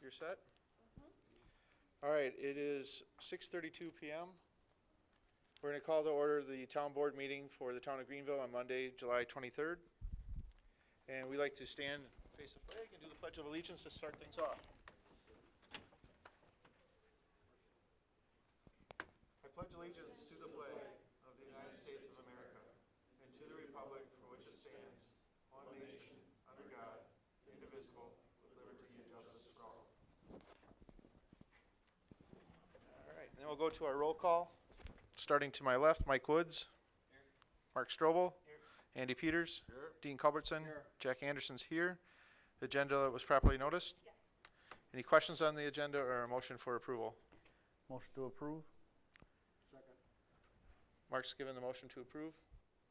you're set. All right, it is 6:32 p.m. We're going to call to order the town board meeting for the town of Greenville on Monday, July 23rd. And we'd like to stand, face the flag, and do the Pledge of Allegiance to start things off. I pledge allegiance to the flag of the United States of America and to the republic for which it stands, one nation, under God, indivisible, with liberty and justice for all. All right, and then we'll go to our roll call. Starting to my left, Mike Woods. Here. Mark Strobel. Here. Andy Peters. Here. Dean Culbertson. Here. Jack Anderson's here. The agenda was properly noticed? Yes. Any questions on the agenda or a motion for approval? Motion to approve. Second. Mark's given the motion to approve,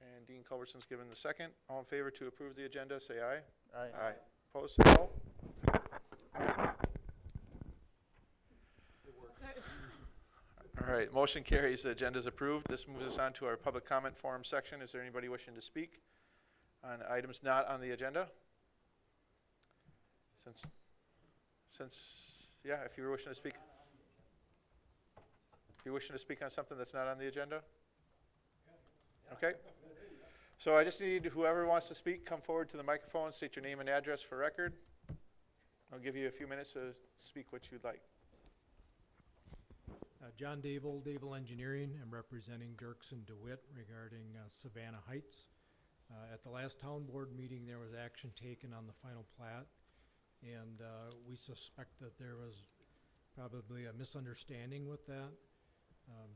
and Dean Culbertson's given the second. All in favor to approve the agenda, say aye. Aye. Aye. Opposed, say no. It works. All right, motion carries. The agenda is approved. This moves us on to our public comment forum section. Is there anybody wishing to speak on items not on the agenda? Yeah, if you were wishing to speak. If you're wishing to speak on something that's not on the agenda? Okay. So I just need whoever wants to speak, come forward to the microphone, state your name and address for record. I'll give you a few minutes to speak what you'd like. John Dable, Dable Engineering. I'm representing Dirks and DeWitt regarding Savannah Heights. At the last town board meeting, there was action taken on the final plat, and we suspect that there was probably a misunderstanding with that.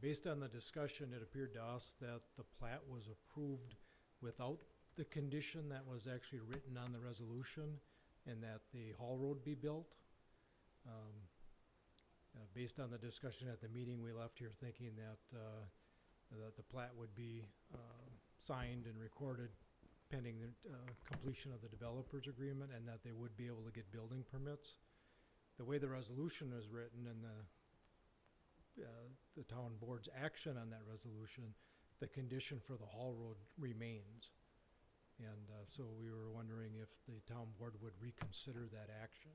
Based on the discussion, it appeared to us that the plat was approved without the condition that was actually written on the resolution, and that the haul road be built. Based on the discussion at the meeting, we left here thinking that the plat would be signed and recorded pending the completion of the developer's agreement, and that they would be able to get building permits. The way the resolution is written and the town board's action on that resolution, the condition for the haul road remains. And so we were wondering if the town board would reconsider that action.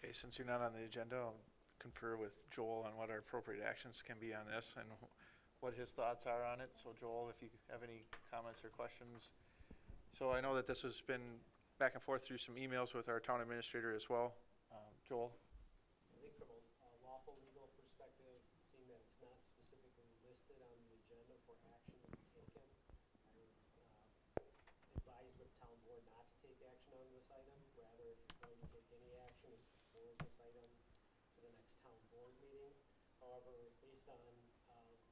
Okay, since you're not on the agenda, I'll confer with Joel on what our appropriate actions can be on this and what his thoughts are on it. So Joel, if you have any comments or questions. So I know that this has been back and forth through some emails with our town administrator as well. Joel? I think from a lawful legal perspective, seeing that it's not specifically listed on the agenda for action to be taken, I would advise the town board not to take action on this item. Rather, if you're going to take any action, is to forward this item to the next town board meeting. However, based on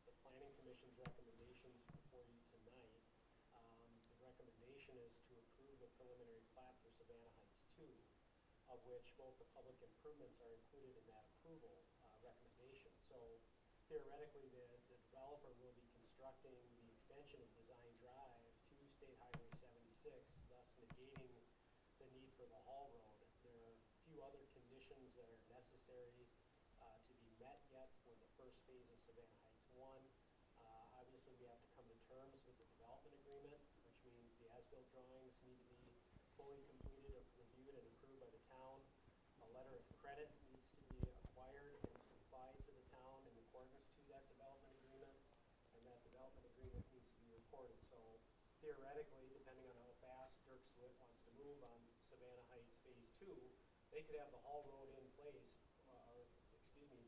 the planning commission's recommendations before you tonight, the recommendation is to approve the preliminary plat for Savannah Heights 2, of which both the public improvements are included in that approval recommendation. So theoretically, the developer will be constructing the extension of Design Drive to State Highway 76, thus negating the need for the haul road. There are a few other conditions that are necessary to be met yet for the first phase of Savannah Heights 1. Obviously, we have to come to terms with the development agreement, which means the as-built drawings need to be fully completed, reviewed, and approved by the town. A letter of credit needs to be acquired and supplied to the town in accordance to that development agreement, and that development agreement needs to be recorded. So theoretically, depending on how fast Dirks DeWitt wants to move on Savannah Heights Phase 2, they could have the haul road in place,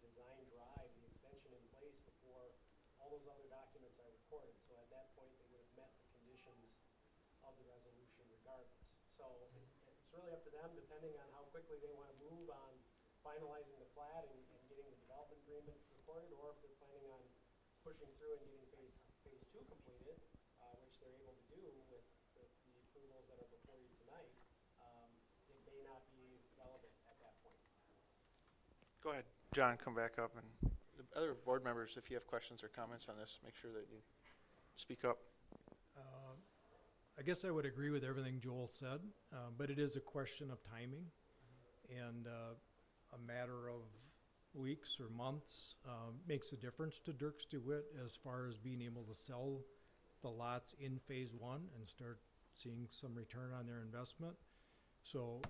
Design Drive, the extension in place before all those other documents are recorded. So at that point, they would have met the conditions of the resolution regardless. So it's really up to them, depending on how quickly they want to move on finalizing the plat and getting the development agreement recorded, or if they're planning on pushing through and getting phase 2 completed, which they're able to do with the approvals that are before you tonight. It may not be relevant at that point. Go ahead, John, come back up. And the other board members, if you have questions or comments on this, make sure that you speak up. I guess I would agree with everything Joel said, but it is a question of timing, and a matter of weeks or months makes a difference to Dirks DeWitt as far as being able to sell the lots in phase 1 and start seeing some return on their investment. So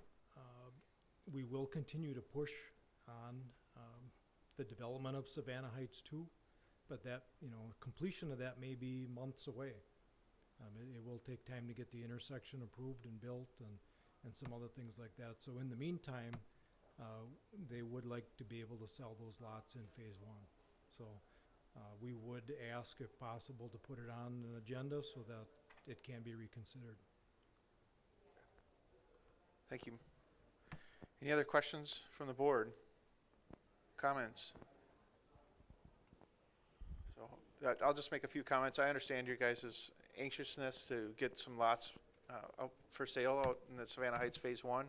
we will continue to push on the development of Savannah Heights too, but that, completion of that may be months away. It will take time to get the intersection approved and built and some other things like that. So in the meantime, they would like to be able to sell those lots in phase one. So we would ask if possible to put it on an agenda so that it can be reconsidered. Thank you. Any other questions from the board? Comments? So I'll just make a few comments. I understand your guys' anxiousness to get some lots out for sale out in the Savannah Heights Phase 1.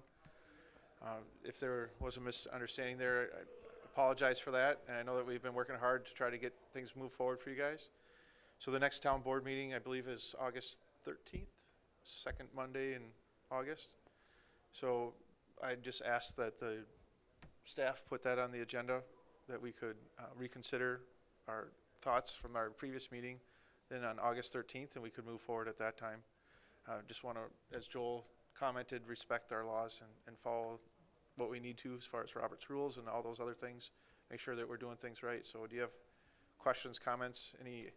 If there was a misunderstanding there, I apologize for that. And I know that we've been working hard to try to get things moved forward for you guys. So the next town board meeting, I believe, is August 13th, second Monday in August. So I just ask that the staff put that on the agenda, that we could reconsider our thoughts from our previous meeting then on August 13th, and we could move forward at that time. Just want to, as Joel commented, respect our laws and follow what we need to as far as Robert's rules and all those other things, make sure that we're doing things right. So do you have questions, comments, any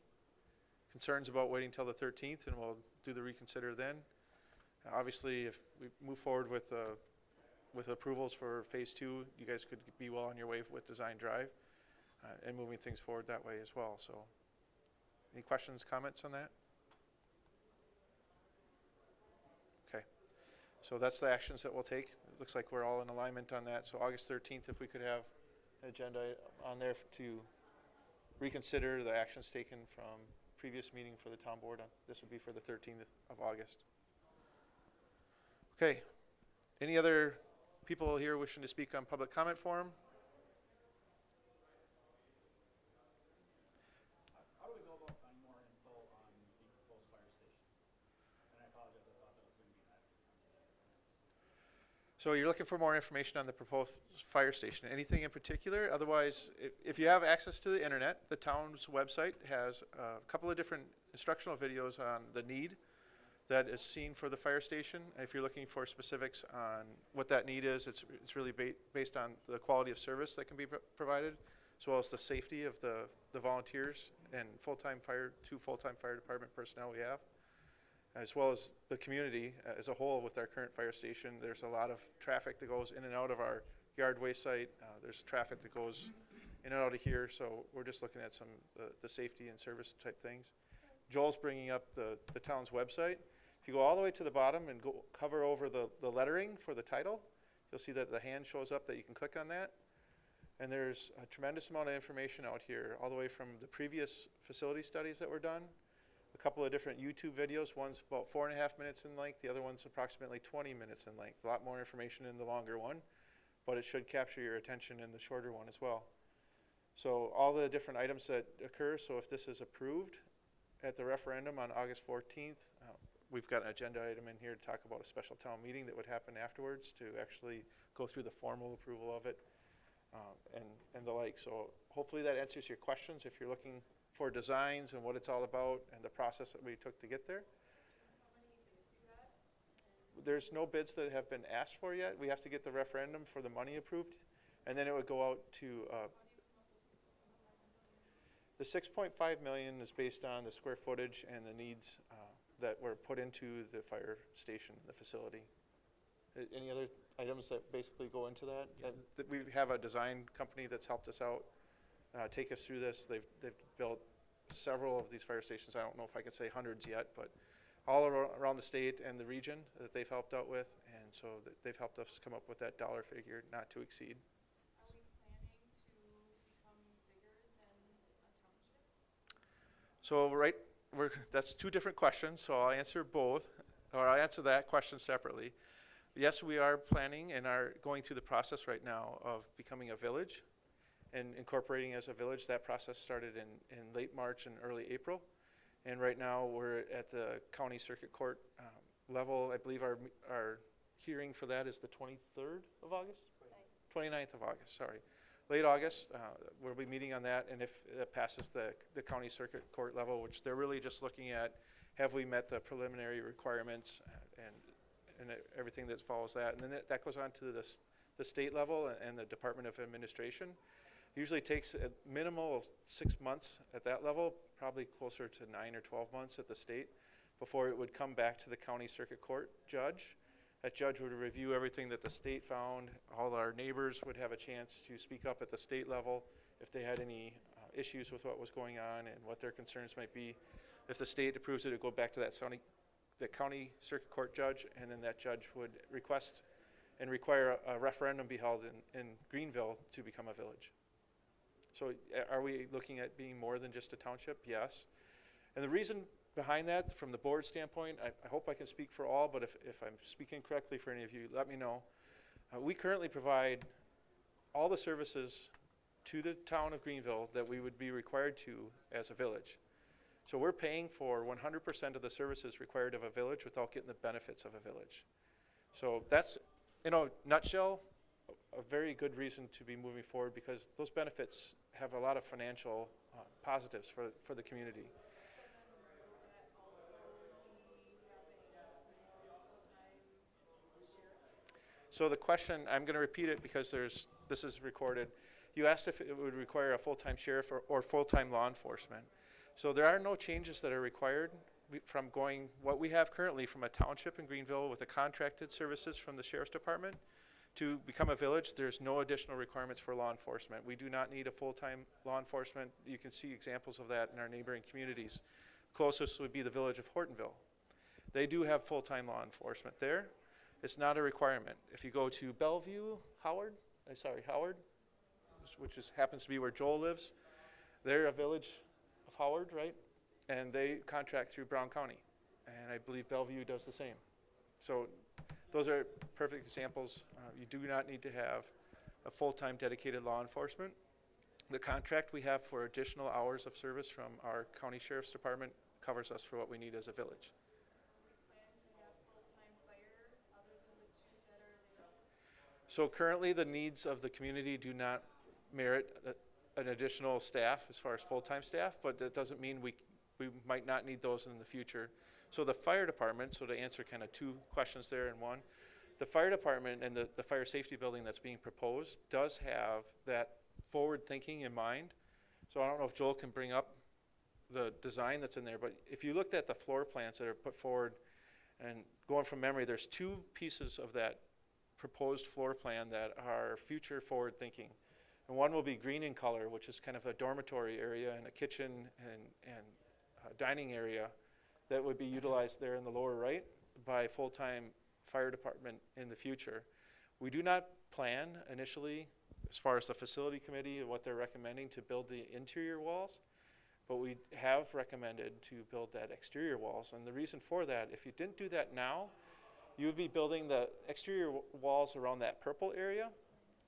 concerns about waiting till the 13th, and we'll do the reconsider then? Obviously, if we move forward with approvals for phase 2, you guys could be well on your way with Design Drive and moving things forward that way as well. So any questions, comments on that? Okay. So that's the actions that we'll take. It looks like we're all in alignment on that. So August 13th, if we could have an agenda on there to reconsider the actions taken from previous meeting for the town board. This would be for the 13th of August. Okay. Any other people here wishing to speak on public comment forum? How do we go about finding more info on the proposed fire station? And I apologize, I thought that was going to be that. So you're looking for more information on the proposed fire station. Anything in particular? Otherwise, if you have access to the internet, the town's website has a couple of different instructional videos on the need that is seen for the fire station. If you're looking for specifics on what that need is, it's really based on the quality of service that can be provided, as well as the safety of the volunteers and two full-time fire department personnel we have, as well as the community as a whole with our current fire station. There's a lot of traffic that goes in and out of our Yardway site. There's traffic that goes in and out of here, so we're just looking at some the safety and service type things. Joel's bringing up the town's website. If you go all the way to the bottom and go cover over the lettering for the title, you'll see that the hand shows up that you can click on that. And there's a tremendous amount of information out here, all the way from the previous facility studies that were done, a couple of different YouTube videos. One's about 4.5 minutes in length. The other one's approximately 20 minutes in length. A lot more information in the longer one, but it should capture your attention in the shorter one as well. So all the different items that occur, so if this is approved at the referendum on August 14th, we've got an agenda item in here to talk about a special town meeting that would happen afterwards to actually go through the formal approval of it and the like. So hopefully that answers your questions if you're looking for designs and what it's all about and the process that we took to get there. There's no bids that have been asked for yet. We have to get the referendum for the money approved, and then it would go out to the 6.5 million is based on the square footage and the needs that were put into the fire station, the facility. Any other items that basically go into that? We have a design company that's helped us out, take us through this. They've built several of these fire stations. I don't know if I can say hundreds yet, but all around the state and the region that they've helped out with, and so they've helped us come up with that dollar figure not to exceed. Are we planning to become bigger than a township? So that's two different questions, so I'll answer both, or I'll answer that question separately. Yes, we are planning and are going through the process right now of becoming a village and incorporating as a village. That process started in late March and early April. And right now we're at the county circuit court level. I believe our hearing for that is the 23rd of August? 29th of August, sorry. Late August, we'll be meeting on that, and if it passes the county circuit court level, which they're really just looking at, have we met the preliminary requirements and everything that follows that. And then that goes on to the state level and the Department of Administration. Usually takes a minimal of 6 months at that level, probably closer to 9 or 12 months at the state, before it would come back to the county circuit court judge. That judge would review everything that the state found. All our neighbors would have a chance to speak up at the state level if they had any issues with what was going on and what their concerns might be. If the state approves it, it would go back to the county circuit court judge, and then that judge would request and require a referendum be held in Greenville to become a village. So are we looking at being more than just a township? Yes. And the reason behind that, from the board standpoint, I hope I can speak for all, but if I'm speaking correctly for any of you, let me know. We currently provide all the services to the town of Greenville that we would be required to as a village. So we're paying for 100% of the services required of a village without getting the benefits of a village. So that's, in a nutshell, a very good reason to be moving forward, because those benefits have a lot of financial positives for the community. So the question, I'm going to repeat it because this is recorded. You asked if it would require a full-time sheriff or full-time law enforcement. So there are no changes that are required from going what we have currently from a township in Greenville with the contracted services from the sheriff's department to become a village. There's no additional requirements for law enforcement. We do not need a full-time law enforcement. You can see examples of that in our neighboring communities. Closest would be the village of Hortonville. They do have full-time law enforcement there. It's not a requirement. If you go to Bellevue, Howard, which happens to be where Joel lives, they're a village of Howard, right? And they contract through Brown County. And I believe Bellevue does the same. So those are perfect examples. You do not need to have a full-time dedicated law enforcement. The contract we have for additional hours of service from our county sheriff's department covers us for what we need as a village. So currently the needs of the community do not merit an additional staff as far as full-time staff, but that doesn't mean we might not need those in the future. So the fire department, so to answer kind of two questions there in one, the fire department and the fire safety building that's being proposed does have that forward thinking in mind. So I don't know if Joel can bring up the design that's in there, but if you looked at the floor plans that are put forward, and going from memory, there's two pieces of that proposed floor plan that are future forward thinking. And one will be green in color, which is kind of a dormitory area and a kitchen and dining area that would be utilized there in the lower right by full-time fire department in the future. We do not plan initially, as far as the facility committee and what they're recommending, to build the interior walls, but we have recommended to build that exterior walls. And the reason for that, if you didn't do that now, you would be building the exterior walls around that purple area,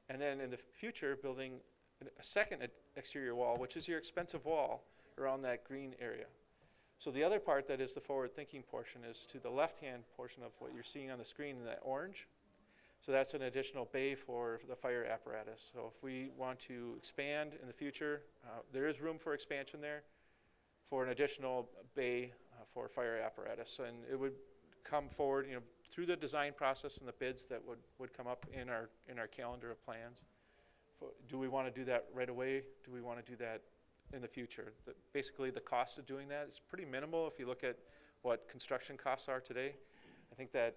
and then in the future building a second exterior wall, which is your expensive wall, around that green area. So the other part that is the forward thinking portion is to the left-hand portion of what you're seeing on the screen in that orange. So that's an additional bay for the fire apparatus. So if we want to expand in the future, there is room for expansion there for an additional bay for fire apparatus. And it would come forward, through the design process and the bids that would come up in our calendar of plans. Do we want to do that right away? Do we want to do that in the future? Basically, the cost of doing that is pretty minimal if you look at what construction costs are today. I think that,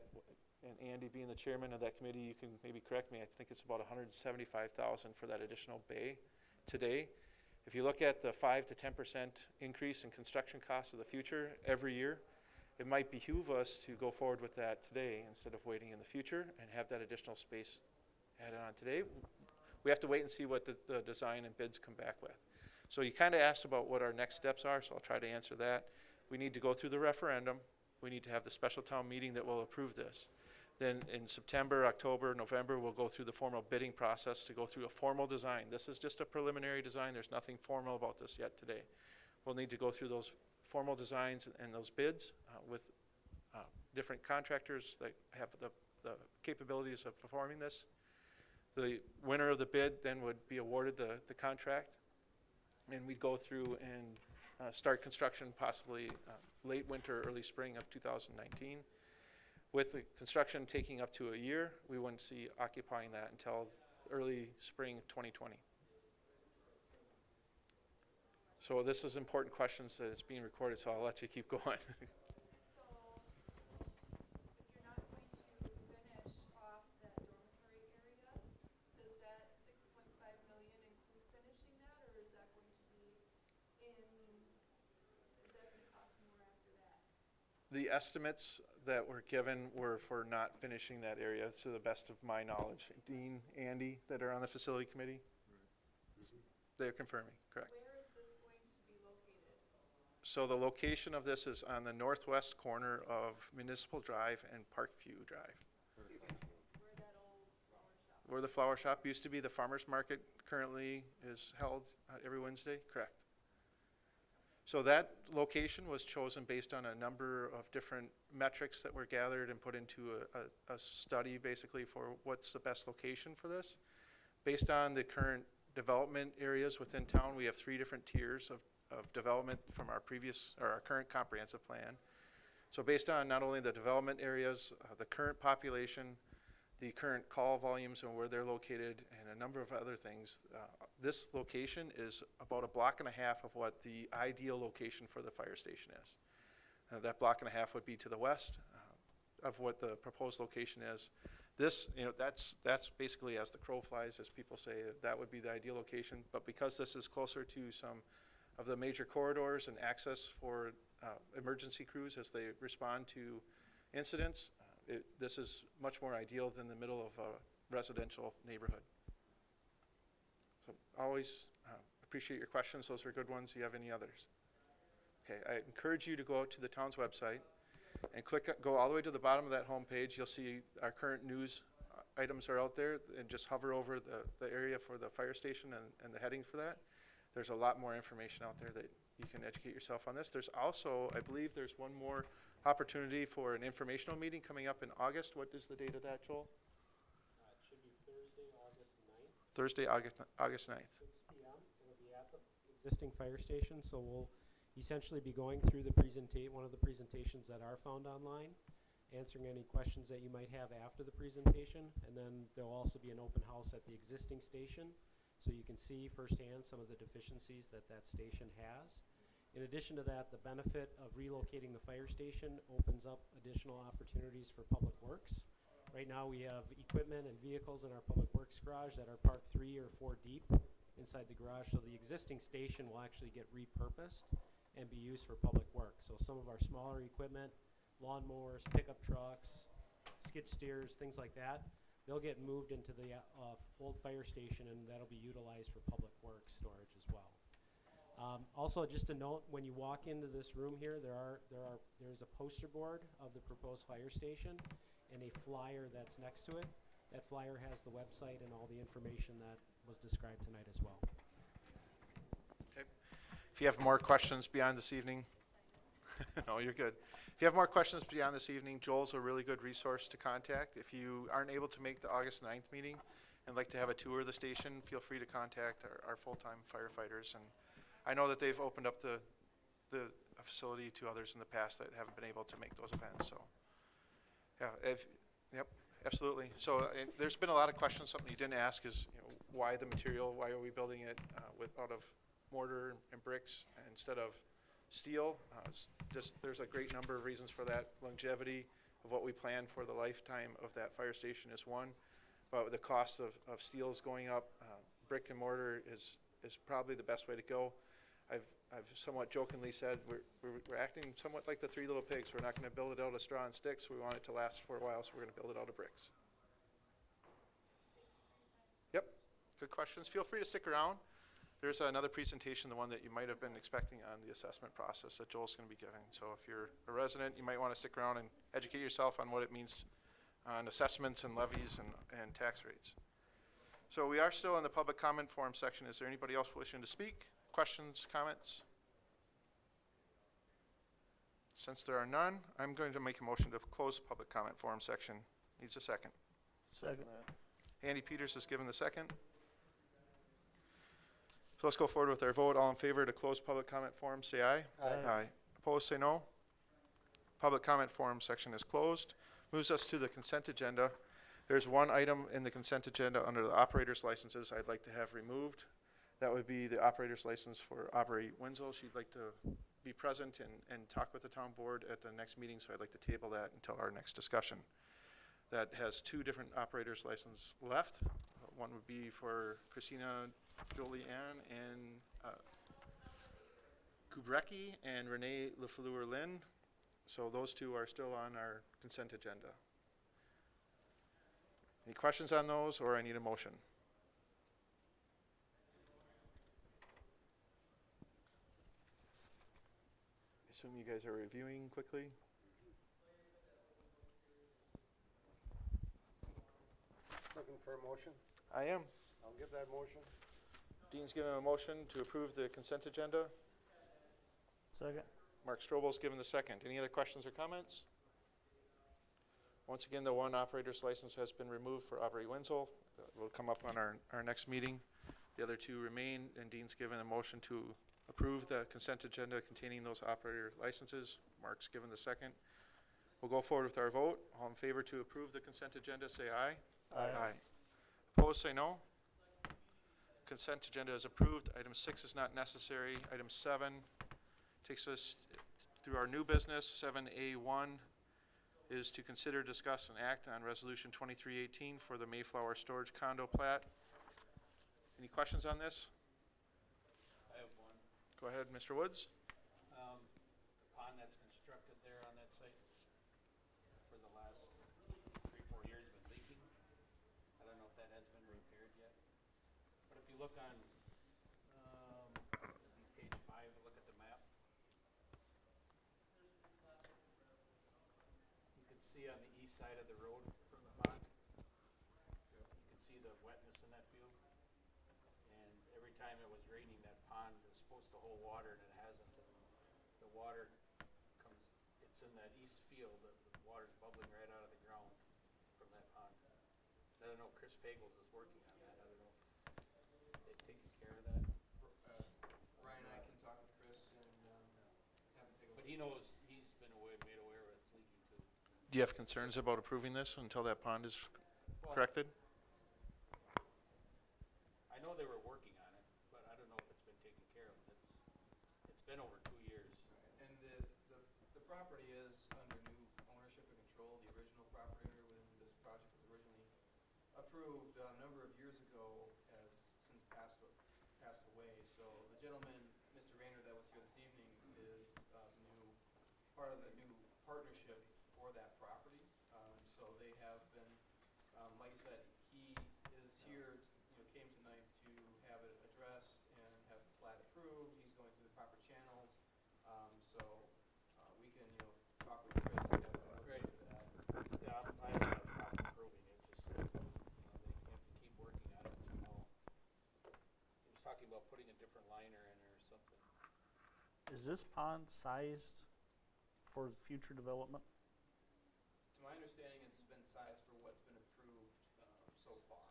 and Andy being the chairman of that committee, you can maybe correct me, I think it's about $175,000 for that additional bay today. If you look at the 5 to 10% increase in construction costs of the future every year, it might behoove us to go forward with that today instead of waiting in the future and have that additional space added on today. We have to wait and see what the design and bids come back with. So you kind of asked about what our next steps are, so I'll try to answer that. We need to go through the referendum. We need to have the special town meeting that will approve this. Then in September, October, November, we'll go through the formal bidding process to go through a formal design. This is just a preliminary design. There's nothing formal about this yet today. We'll need to go through those formal designs and those bids with different contractors that have the capabilities of performing this. The winner of the bid then would be awarded the contract, and we'd go through and start construction possibly late winter, early spring of 2019. With the construction taking up to a year, we wouldn't see occupying that until early spring 2020. So this is important questions that it's being recorded, so I'll let you keep going. So, if you're not going to finish off that dormitory area, does that 6.5 million include finishing that, or is that going to be is that gonna cost more after that? The estimates that were given were for not finishing that area, to the best of my knowledge. Dean, Andy, that are on the facility committee? They're confirming, correct. Where is this going to be located? So the location of this is on the northwest corner of Municipal Drive and Parkview Drive. Where that old flower shop? Where the flower shop used to be, the farmer's market currently is held every Wednesday, correct. So that location was chosen based on a number of different metrics that were gathered and put into a study basically for what's the best location for this. Based on the current development areas within town, we have 3 different tiers of development from our current comprehensive plan. So based on not only the development areas, the current population, the current call volumes and where they're located, and a number of other things, this location is about 1.5 blocks of what the ideal location for the fire station is. That 1.5 blocks would be to the west of what the proposed location is. This, that's basically as the crow flies, as people say, that would be the ideal location. But because this is closer to some of the major corridors and access for emergency crews as they respond to incidents, this is much more ideal than the middle of a residential neighborhood. So always appreciate your questions. Those are good ones. Do you have any others? Okay, I encourage you to go out to the town's website and go all the way to the bottom of that homepage. You'll see our current news items are out there, and just hover over the area for the fire station and the heading for that. There's a lot more information out there that you can educate yourself on this. There's also, I believe there's one more opportunity for an informational meeting coming up in August. What is the date of that, Joel? It should be Thursday, August 9th. Thursday, August 9th. 6 p.m. It'll be at the existing fire station, so we'll essentially be going through one of the presentations that are found online, answering any questions that you might have after the presentation, and then there'll also be an open house at the existing station, so you can see firsthand some of the deficiencies that station has. In addition to that, the benefit of relocating the fire station opens up additional opportunities for public works. Right now we have equipment and vehicles in our public works garage that are parked 3 or 4 deep inside the garage, so the existing station will actually get repurposed and be used for public work. So some of our smaller equipment, lawnmowers, pickup trucks, skid steers, things like that, they'll get moved into the old fire station, and that'll be utilized for public works storage as well. Also, just a note, when you walk into this room here, there's a poster board of the proposed fire station and a flyer that's next to it. That flyer has the website and all the information that was described tonight as well. Okay. If you have more questions beyond this evening, no, you're good. If you have more questions beyond this evening, Joel's a really good resource to contact. If you aren't able to make the August 9th meeting and like to have a tour of the station, feel free to contact our full-time firefighters. And I know that they've opened up the facility to others in the past that haven't been able to make those events. So, yeah, yep, absolutely. So there's been a lot of questions. Something you didn't ask is, why the material? Why are we building it out of mortar and bricks instead of steel? There's a great number of reasons for that. Longevity of what we plan for the lifetime of that fire station is one, but the cost of steel is going up. Brick and mortar is probably the best way to go. I've somewhat jokingly said we're acting somewhat like the Three Little Pigs. We're not going to build it out of straw and sticks. We want it to last for a while, so we're going to build it out of bricks. Yep, good questions. Feel free to stick around. There's another presentation, the one that you might have been expecting on the assessment process that Joel's going to be giving. So if you're a resident, you might want to stick around and educate yourself on what it means on assessments and levies and tax rates. So we are still in the public comment forum section. Is there anybody else wishing to speak? Questions, comments? Since there are none, I'm going to make a motion to close the public comment forum section. Needs a second. Second. Andy Peters has given the second. So let's go forward with our vote. All in favor to close public comment forum, say aye. Aye. Opposed, say no. Public comment forum section is closed. Moves us to the consent agenda. There's one item in the consent agenda under the operator's licenses I'd like to have removed. That would be the operator's license for Aubrey Wenzel. She'd like to be present and talk with the town board at the next meeting, so I'd like to table that until our next discussion. That has two different operator's licenses left. One would be for Christina Jolie-Ann and Kubrecki and Renee Lefleur-Lynn. So those two are still on our consent agenda. Any questions on those, or I need a motion? I assume you guys are reviewing quickly. Looking for a motion? I am. I'll give that motion. Dean's given a motion to approve the consent agenda. Second. Mark Strobel's given the second. Any other questions or comments? Once again, the one operator's license has been removed for Aubrey Wenzel. Will come up on our next meeting. The other two remain, and Dean's given a motion to approve the consent agenda containing those operator licenses. Mark's given the second. We'll go forward with our vote. All in favor to approve the consent agenda, say aye. Aye. Opposed, say no. Consent agenda is approved. Item 6 is not necessary. Item 7 takes us through our new business. 7A1 is to consider, discuss, and act on Resolution 2318 for the Mayflower Storage Condo Plat. Any questions on this? I have one. Go ahead, Mr. Woods. The pond that's constructed there on that site for the last 3-4 years been leaking. I don't know if that has been repaired yet. But if you look on, page 5, look at the map. You can see on the east side of the road from the pond, you can see the wetness in that field. And every time it was raining, that pond was supposed to hold water and it hasn't. And the water comes, it's in that east field, the water's bubbling right out of the ground from that pond. I don't know, Chris Pagels is working on that. I don't know if they've taken care of that. Ryan and I can talk with Chris and have him take a look. But he knows, he's been made aware of it's leaking too. Do you have concerns about approving this until that pond is Well, corrected? I know they were working on it, but I don't know if it's been taken care of. It's been over 2 years. And the property is under new ownership and control. The original property owner when this project was originally approved a number of years ago has since passed away. So the gentleman, Mr. Rayner, that was here this evening is new part of the new partnership for that property. So they have been, like I said, he is here, came tonight to have it addressed and have the plat approved. He's going through the proper channels. So we can, talk with Chris and have a Great. to that. Yeah, I don't have a problem approving it, just, they have to keep working on it somehow. He was talking about putting a different liner in or something. Is this pond sized for future development? To my understanding, it's been sized for what's been approved so far.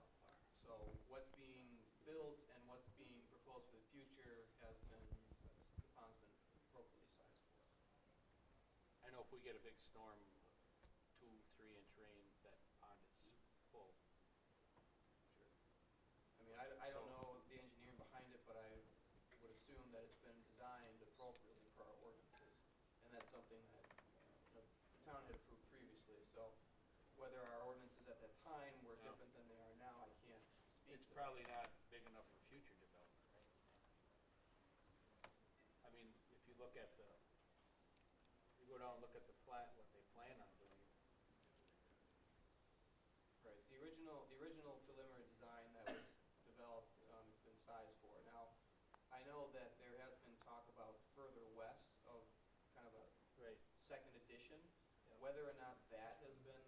So what's being built and what's being proposed for the future has been, the pond's been appropriately sized for. I know if we get a big storm, 2-3 inch rain, that pond is full. Sure. I mean, I don't know the engineering behind it, but I would assume that it's been designed appropriately for our ordinances. And that's something that the town had approved previously. So whether our ordinances at that time were Yeah. different than they are now, I can't speak It's to. probably not big enough for future development, right? I mean, if you look at you go down and look at the plat, what they plan on doing. Right, the original preliminary design that was developed, has been sized for. Now, I know that there has been talk about further west of kind of a Right. second edition. Whether or not that has been,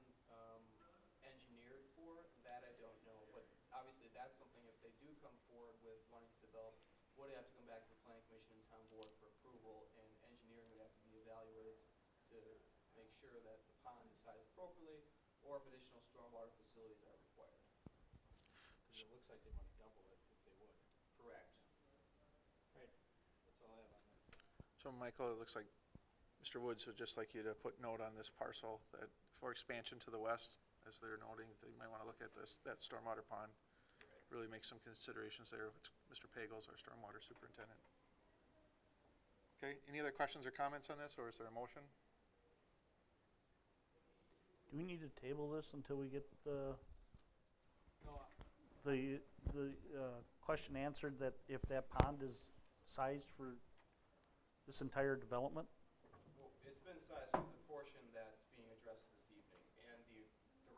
engineered for, that I don't know. But obviously, that's something, if they do come forward with wanting to develop, would have to come back to the planning commission and town board for approval, and engineering would have to be evaluated to make sure that the pond is sized appropriately, or if additional stormwater facilities are required. 'Cause it looks like they might double it if they would. Correct. Right. That's all I have on that. So Michael, it looks like Mr. Woods would just like you to put note on this parcel that for expansion to the west, as they're noting, they might wanna look at this, that stormwater pond. Really make some considerations there with Mr. Pagels, our stormwater superintendent. Okay, any other questions or comments on this, or is there a motion? Do we need to table this until we get the No, question answered that if that pond is sized for this entire development? Well, it's been sized for the portion that's being addressed this evening, and the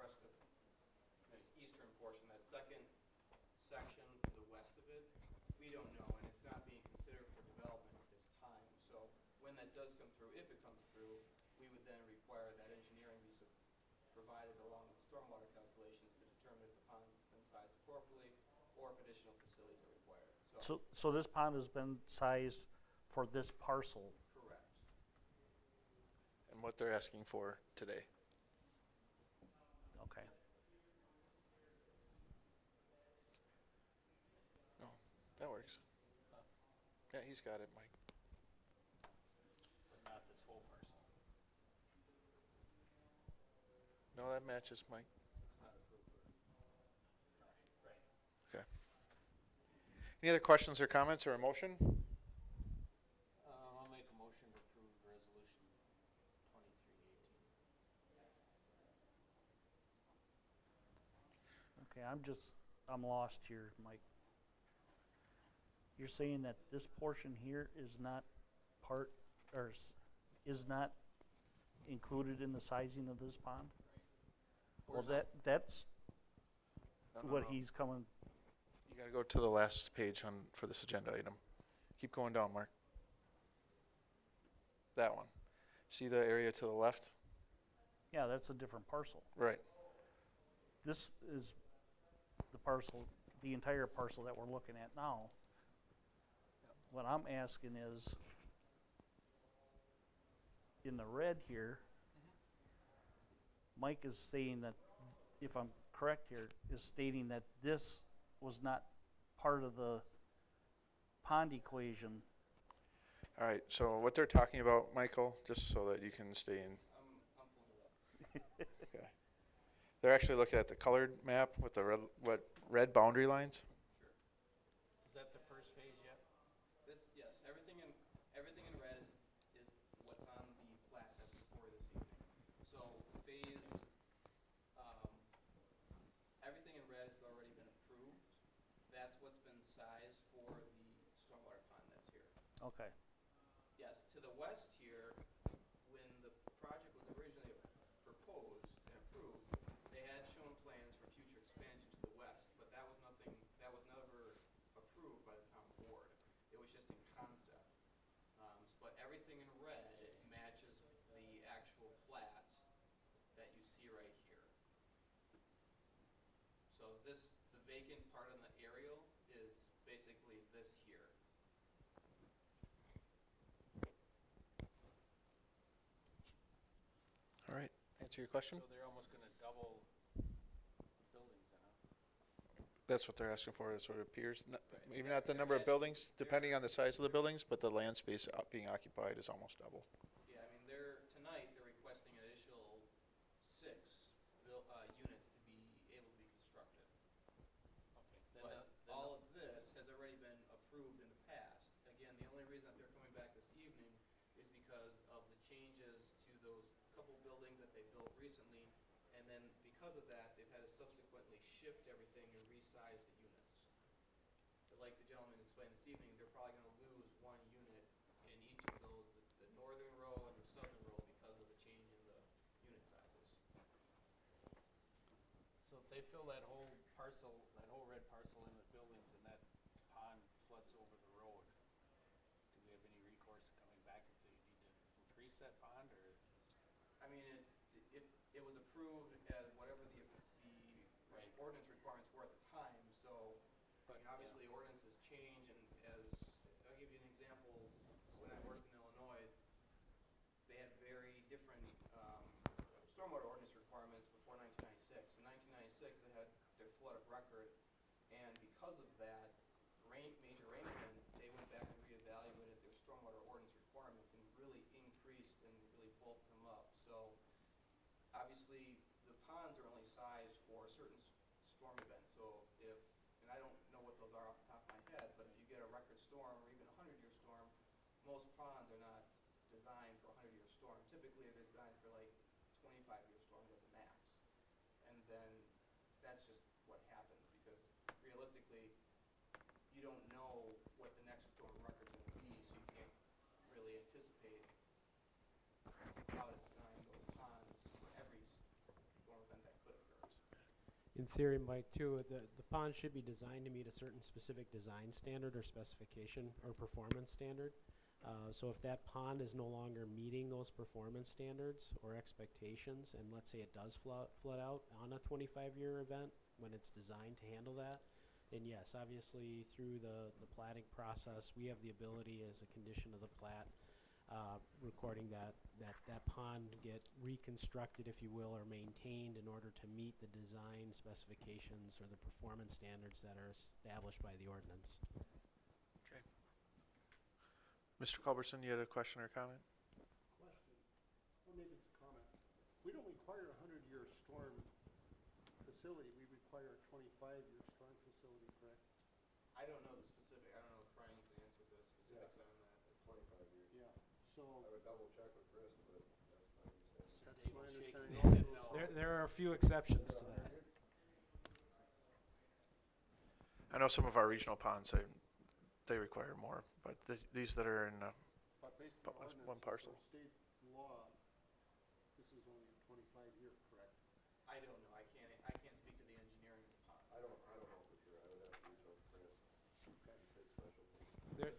rest of this eastern portion, that second section to the west of it, we don't know, and it's not being considered for development at this time. So when that does come through, if it comes through, we would then require that engineering be provided along with stormwater calculations to determine if the pond's been sized appropriately or if additional facilities are required. So this pond has been sized for this parcel. Correct. And what they're asking for today. Okay. No, that works. Yeah, he's got it, Mike. but not this whole parcel. No, that matches, Mike. It's not approved. Right. Okay. Any other questions or comments or a motion? I'll make a motion to approve resolution 2318. Okay, I'm lost here, Mike. You're saying that this portion here is not part, or is not included in the sizing of this pond? Well, that's No, no, what no. he's coming, You gotta go to the last page for this agenda item. Keep going down, Mark. That one. See the area to the left? yeah, that's a different parcel. Right. This is the parcel, the entire parcel that we're looking at now. What I'm asking is, in the red here, Mike is saying that, if I'm correct here, is stating that this was not part of the pond equation. All right, so what they're talking about, Michael, just so that you can stay in. I'm pulling it up. Okay. They're actually looking at the colored map with the red boundary lines. Sure. Is that the first phase yet? Yes, everything in red is what's on the plat that's before this evening. So phase, everything in red has already been approved. That's what's been sized for the stormwater pond that's here. Okay, Yes, to the west here, when the project was originally proposed and approved, they had shown plans for future expansion to the west, but that was never approved by the town board. It was just in concept. But everything in red matches the actual plat that you see right here. So the vacant part on the aerial is basically this here. All right, answer your question? So they're almost gonna double buildings then, huh? That's what they're asking for, that's what it appears. Maybe not the number of buildings, depending on the size of the buildings, but the land space being occupied is almost double. Yeah, I mean, tonight, they're requesting an additional 6 units to be able to be constructed. Okay. But all of this has already been approved in the past. Again, the only reason that they're coming back this evening is because of the changes to those couple buildings that they built recently. And then because of that, they've had to subsequently shift everything and resize the units. But like the gentleman explained this evening, they're probably gonna lose 1 unit in each of those, the northern row and the southern row, because of the change in the unit sizes. So if they fill that whole parcel, that whole red parcel in with buildings and that pond floods over the road, do we have any recourse coming back and say you need to increase that pond, or? I mean, it was approved as whatever the Right. ordinance requirements were at the time, so, I mean, obviously ordinances change, and I'll give you an example, when I worked in Illinois, they had very different, stormwater ordinance requirements before 1996. In 1996, they had their flood of record, and because of that, major rain event, they went back and reevaluated their stormwater ordinance requirements and really increased and storm event. So if, and I don't know what those are off the top of my head, but if you get a record storm or even a 100-year storm, most ponds are not designed for a 100-year storm. Typically, they're designed for like 25-year storms at the max. And then that's just what happens because realistically, you don't know what the next storm record's going to be, so you can't really anticipate how to design those ponds for every storm event that could occur. In theory, Mike, too, the pond should be designed to meet a certain specific design standard or specification or performance standard. So if that pond is no longer meeting those performance standards or expectations, and let's say it does flood out on a 25-year event when it's designed to handle that, then yes, obviously through the platting process, we have the ability as a condition of the plat recording that pond get reconstructed, if you will, or maintained in order to meet the design specifications or the performance standards that are established by the ordinance. Okay. Mr. Culberson, you had a question or comment? Question, or maybe it's a comment. We don't require a 100-year storm facility, we require a 25-year storm facility, correct? I don't know the specific, I don't know if Brian can answer the specifics on that. 25 years. Yeah, so. I would double check with Chris, but that's my understanding. That's my understanding No. also. There are a few exceptions to that. I know some of our regional ponds, they require more, but these that are in, But based But on that's ordinance one parcel. or state law, this is only a 25-year, correct? I don't know, I can't speak to the engineering of the pond. I don't know for sure. I would have to reach out to Chris. It's his specialty.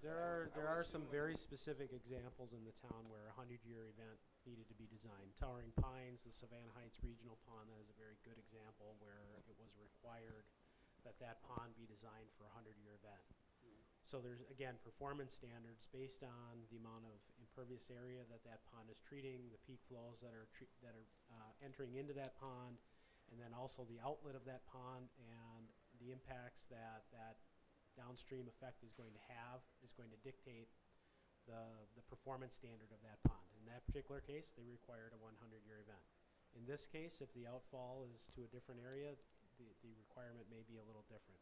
There are some very specific examples in the town where a 100-year event needed to be designed. Towering Pines, the Savannah Heights Regional Pond, that is a very good example where it was required that pond be designed for a 100-year event. So there's, again, performance standards based on the amount of impervious area that pond is treating, the peak flows that are entering into that pond, and then also the outlet of that pond and the impacts that downstream effect is going to dictate the performance standard of that pond. In that particular case, they required a 100-year event. In this case, if the outfall is to a different area, the requirement may be a little different.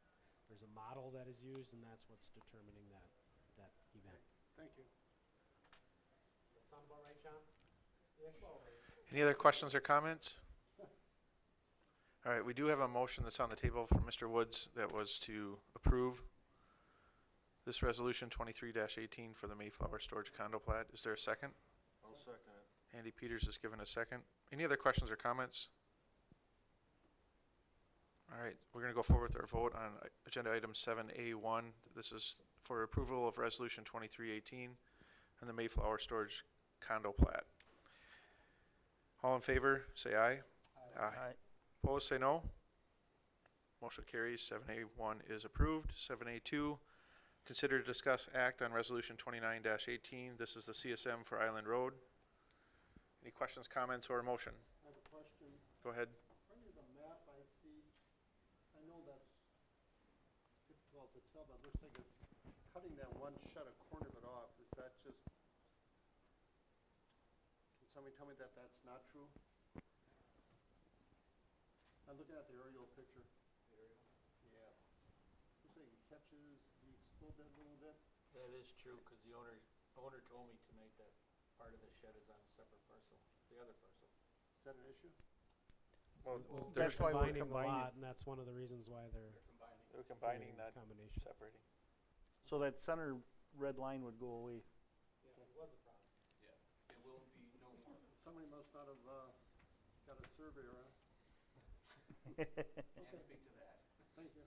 There's a model that is used, and that's what's determining that event. Thank you. Does that sound about right, John? any other questions or comments? All right, we do have a motion that's on the table from Mr. Woods that was to approve this resolution 23-18 for the Mayflower Storage Condo Plat. Is there a second? I'll second it. Andy Peters has given a second. Any other questions or comments? All right, we're going to go forward with our vote on agenda item 7A1. This is for approval of resolution 2318 and the Mayflower Storage Condo Plat. All in favor, say aye. Aye. Opposed, say no. Motion carries. 7A1 is approved. 7A2, consider to discuss act on resolution 29-18. This is the CSM for Island Road. Any questions, comments, or motion? I have a question. Go ahead. In front of the map I see, I know that's difficult to tell, but it looks like it's cutting that one shed, a corner of it off. Is that just, can somebody tell me that that's not true? I'm looking at the aerial picture. The aerial? Yeah. Looks like it catches, do you explode that a little bit? That is true, because the owner told me tonight that part of the shed is on a separate parcel, the other parcel. Is that an issue? Well, That's why we're combining the combining. lot, and that's one of the reasons why they're they're combining, doing not combination. separating. So that center red line would go away. Yeah, it was a problem. Yeah, it will be no more. Somebody must not have, got a surveyor, huh? Can't speak to that. Thank you.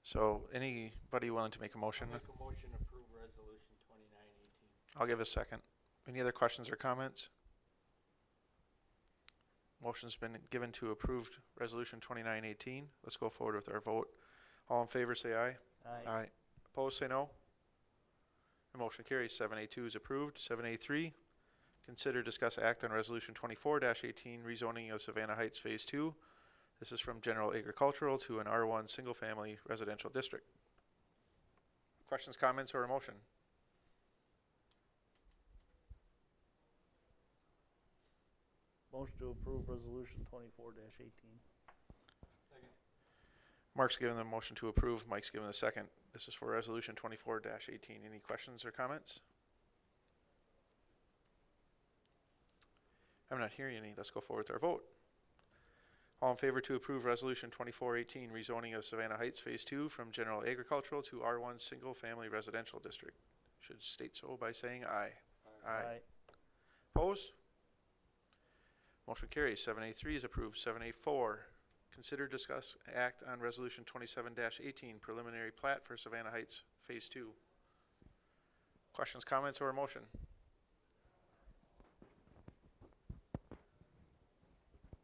So anybody willing to make a motion? Make a motion to approve resolution 2918. I'll give a second. Any other questions or comments? Motion's been given to approved resolution 2918. Let's go forward with our vote. All in favor, say aye. Aye. Opposed, say no. The motion carries. 7A2 is approved. 7A3, consider, discuss, act on resolution 24-18, rezoning of Savannah Heights Phase 2. This is from general agricultural to an R1 single-family residential district. Questions, comments, or a motion? Motion to approve resolution 24-18. Second. Mark's given the motion to approve, Mike's given the second. This is for resolution 24-18. Any questions or comments? I'm not hearing any. Let's go forward with our vote. All in favor to approve resolution 24-18, rezoning of Savannah Heights Phase 2 from general agricultural to R1 single family residential district, should state so by saying aye. Aye. Opposed? Motion carries. 7A3 is approved. 7A4, consider, discuss, act on resolution 27-18, preliminary plat for Savannah Heights Phase 2. Questions, comments, or a motion?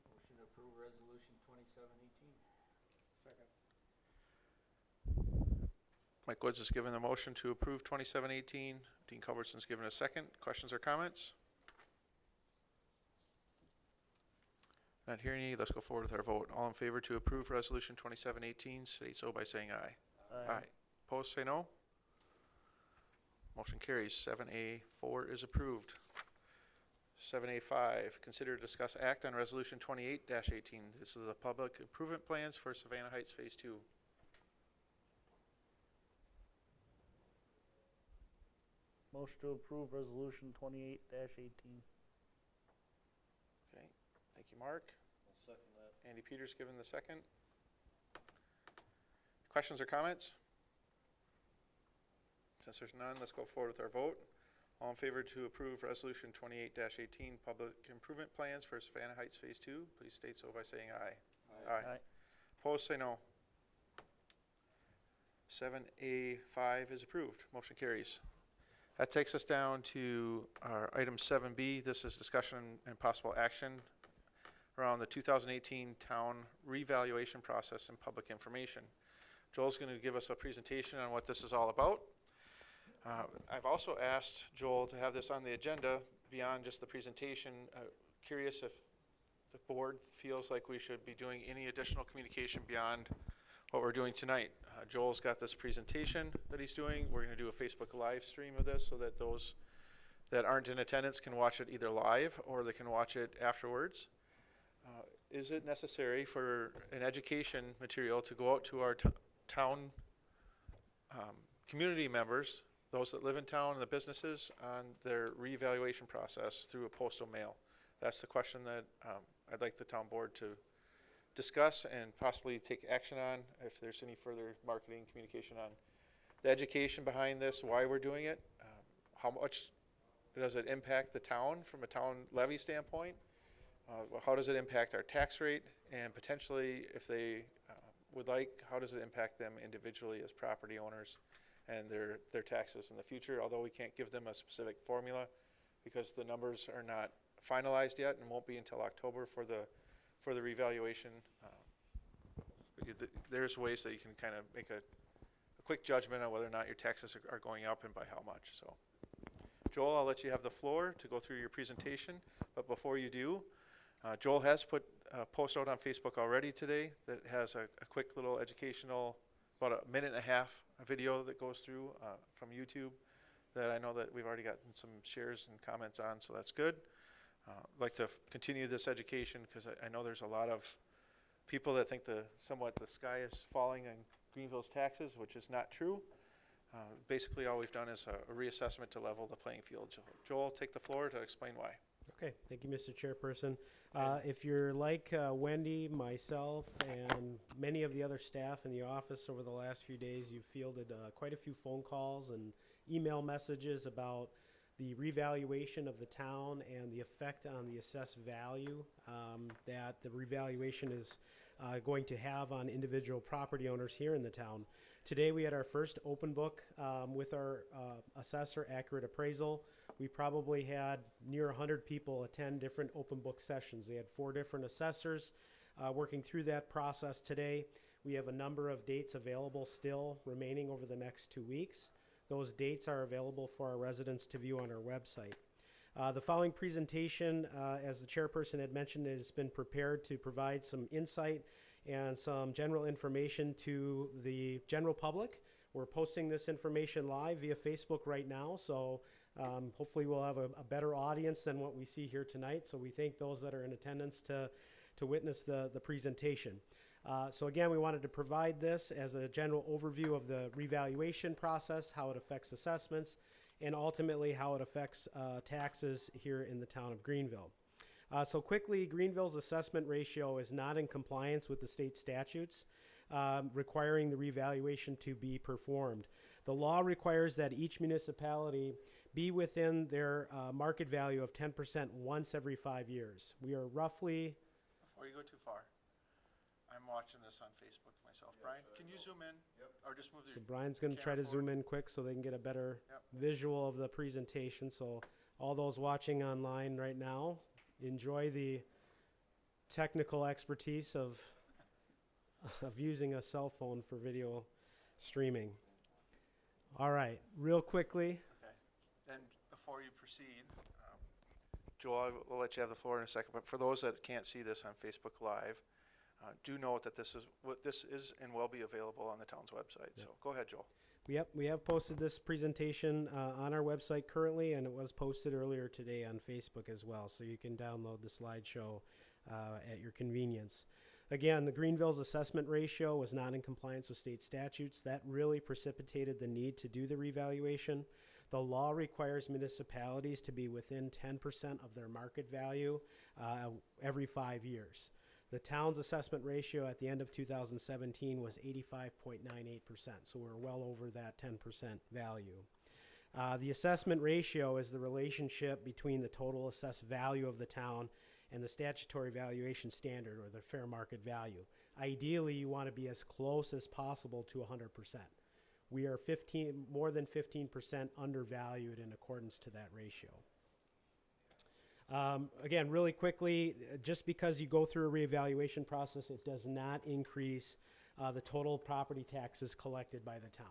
Motion to approve resolution 2718. Second. Mike Woods has given the motion to approve 2718. Dean Culbertson's given a second. Questions or comments? Not hearing any. Let's go forward with our vote. All in favor to approve resolution 2718, state so by saying aye. Aye. Opposed, say no. Motion carries. 7A4 is approved. 7A5, consider, discuss, act on resolution 28-18. This is the public improvement plans for Savannah Heights Phase 2. Motion to approve resolution 28-18. Okay, thank you, Mark. I'll second that. Andy Peters given the second. Questions or comments? Since there's none, let's go forward with our vote. All in favor to approve resolution 28-18, public improvement plans for Savannah Heights Phase 2, please state so by saying aye. Aye. Opposed, say no. 7A5 is approved. Motion carries. That takes us down to our item 7B. This is discussion and possible action around the 2018 town revaluation process and public information. Joel's going to give us a presentation on what this is all about. I've also asked Joel to have this on the agenda beyond just the presentation. Curious if the board feels like we should be doing any additional communication beyond what we're doing tonight. Joel's got this presentation that he's doing. We're going to do a Facebook live stream of this so that those that aren't in attendance can watch it either live or they can watch it afterwards. Is it necessary for an education material to go out to our town community members, those that live in town and the businesses, on their reevaluation process through a postal mail? That's the question that I'd like the town board to discuss and possibly take action on, if there's any further marketing communication on the education behind this, why we're doing it, how much does it impact the town from a town levy standpoint, how does it impact our tax rate, and potentially if they would like, how does it impact them individually as property owners and their taxes in the future, although we can't give them a specific formula because the numbers are not finalized yet and won't be until October for the revaluation. There's ways that you can kind of make a quick judgment on whether or not your taxes are going up and by how much. So, Joel, I'll let you have the floor to go through your presentation, but before you do, Joel has put a post out on Facebook already today that has a quick little educational, about a minute and a half video that goes through from YouTube that I know that we've already gotten some shares and comments on, so that's good. I'd like to continue this education because I know there's a lot of people that think somewhat the sky is falling on Greenville's taxes, which is not true. Basically, all we've done is a reassessment to level the playing field. Joel, take the floor to explain why. Okay, thank you, Mr. Chairperson. If you're like Wendy, myself, and many of the other staff in the office over the last few days, you've fielded quite a few phone calls and email messages about the revaluation of the town and the effect on the assessed value that the revaluation is going to have on individual property owners here in the town. Today we had our first open book with our assessor, Accurate Appraisal. We probably had near 100 people attend different open book sessions. They had 4 different assessors working through that process today. We have a number of dates available still remaining over the next 2 weeks. Those dates are available for our residents to view on our website. The following presentation, as the chairperson had mentioned, has been prepared to provide some insight and some general information to the general public. We're posting this information live via Facebook right now, so hopefully we'll have a better audience than what we see here tonight. So we thank those that are in attendance to witness the presentation. So again, we wanted to provide this as a general overview of the revaluation process, how it affects assessments, and ultimately how it affects taxes here in the town of Greenville. So quickly, Greenville's assessment ratio is not in compliance with the state statutes requiring the revaluation to be performed. The law requires that each municipality be within their market value of 10% once every 5 years. We are roughly, Before you go too far, I'm watching this on Facebook myself. Brian, can you zoom in? Yep. Or just move so the, Brian's going to try to camera zoom forward. in quick so they can get a better Yep. visual of the presentation. So all those watching online right now, enjoy the technical expertise of using a cell phone for video streaming. All right, real quickly. Okay. Then before you proceed, Joel, I will let you have the floor in a second, but for those that can't see this on Facebook Live, do note that this is and will be available on the town's website. So go ahead, Joel. Yep, we have posted this presentation on our website currently, and it was posted earlier today on Facebook as well, so you can download the slideshow at your convenience. Again, the Greenville's assessment ratio was not in compliance with state statutes. That really precipitated the need to do the revaluation. The law requires municipalities to be within 10% of their market value every 5 years. The town's assessment ratio at the end of 2017 was 85.98%, so we're well over that 10% value. The assessment ratio is the relationship between the total assessed value of the town and the statutory valuation standard, or the fair market value. Ideally, you want to be as close as possible to 100%. We are more than 15% undervalued in accordance to that ratio. Again, really quickly, just because you go through a reevaluation process, it does not increase the total property taxes collected by the town.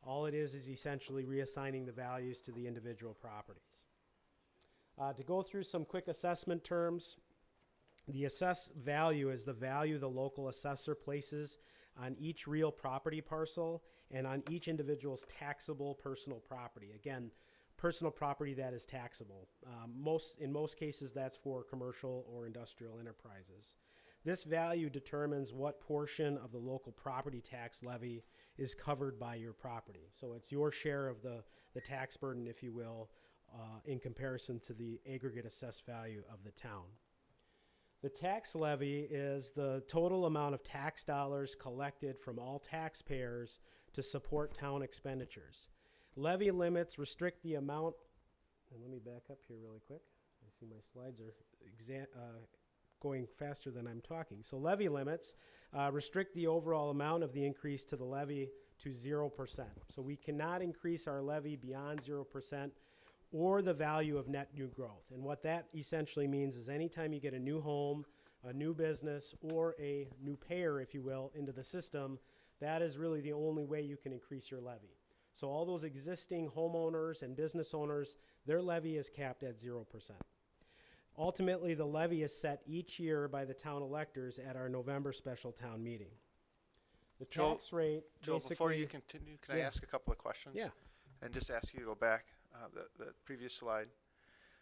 All it is essentially reassigning the values to the individual properties. To go through some quick assessment terms, the assessed value is the value the local assessor places on each real property parcel and on each individual's taxable personal property. Again, personal property that is taxable. In most cases, that's for commercial or industrial enterprises. This value determines what portion of the local property tax levy is covered by your property. So it's your share of the tax burden, if you will, in comparison to the aggregate assessed value of the town. The tax levy is the total amount of tax dollars collected from all taxpayers to support town expenditures. Levy limits restrict the amount, and let me back up here really quick. I see my slides are going faster than I'm talking. So levy limits restrict the overall amount of the increase to the levy to 0%. So we cannot increase our levy beyond 0% or the value of net new growth. And what that essentially means is anytime you get a new home, a new business, or a new payer, if you will, into the system, that is really the only way you can increase your levy. So all those existing homeowners and business owners, their levy is capped at 0%. Ultimately, the levy is set each year by the town electors at our November special town meeting. The Joel- tax rate Joel, before basically- you continue, can I Yeah. ask a couple of questions? Yeah. And just ask you to go back, the previous slide.